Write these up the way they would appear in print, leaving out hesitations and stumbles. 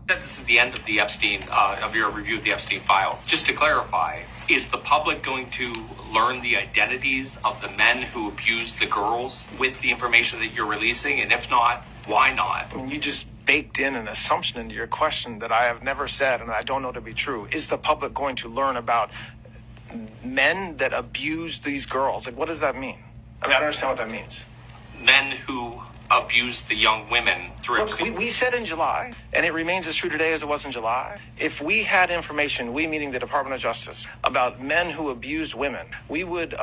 That this is the end of the Epstein, of your review of the Epstein files. Just to clarify, is the public going to learn the identities of the men who abused the girls with the information that you're releasing? And if not, why not? I mean, you just baked in an assumption into your question that I have never said and I don't know to be true. Is the public going to learn about men that abuse these girls? Like, what does that mean? I mean, I don't understand what that means. Men who abused the young women through Look, we said in July, and it remains as true today as it was in July. If we had information, we meaning the Department of Justice, about men who abused women, we would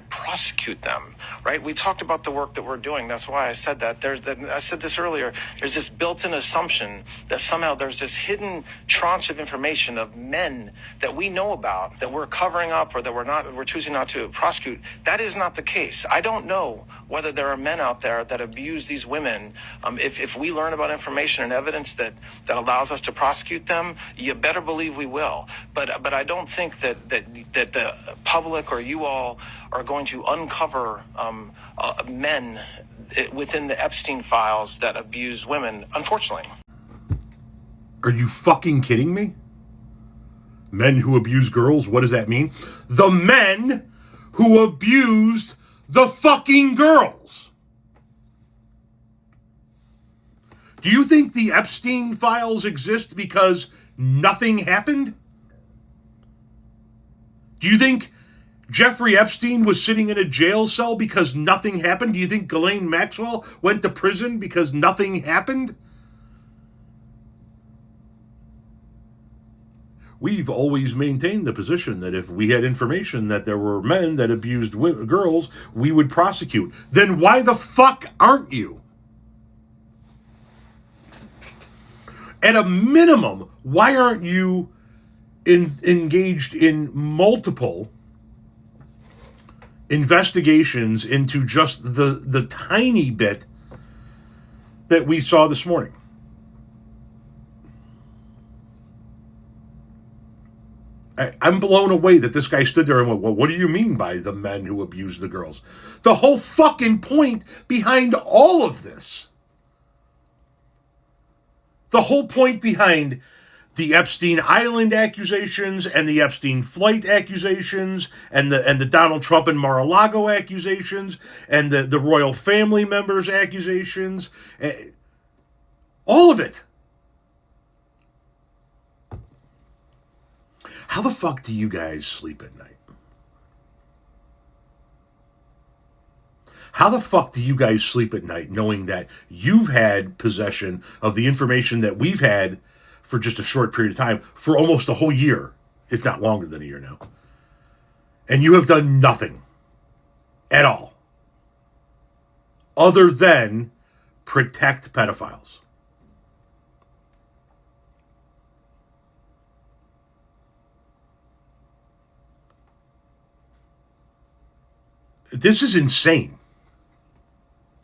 prosecute them, right? We talked about the work that we're doing. That's why I said that. I said this earlier. There's this built-in assumption that somehow there's this hidden tranche of information of men that we know about that we're covering up or that we're choosing not to prosecute. That is not the case. I don't know whether there are men out there that abuse these women. If we learn about information and evidence that allows us to prosecute them, you better believe we will. But I don't think that the public or you all are going to uncover men within the Epstein files that abuse women, unfortunately. Are you fucking kidding me? Men who abuse girls, what does that mean? The men who abused the fucking girls. Do you think the Epstein files exist because nothing happened? Do you think Jeffrey Epstein was sitting in a jail cell because nothing happened? Do you think Ghislaine Maxwell went to prison because nothing happened? We've always maintained the position that if we had information that there were men that abused girls, we would prosecute. Then why the fuck aren't you? At a minimum, why aren't you engaged in multiple investigations into just the tiny bit that we saw this morning? I'm blown away that this guy stood there and went, well, what do you mean by the men who abuse the girls? The whole fucking point behind all of this, the whole point behind the Epstein Island accusations and the Epstein flight accusations and the Donald Trump and Mar-a-Lago accusations and the royal family members accusations, all of it. How the fuck do you guys sleep at night? How the fuck do you guys sleep at night knowing that you've had possession of the information that we've had for just a short period of time, for almost a whole year, if not longer than a year now, and you have done nothing at all other than protect pedophiles? This is insane.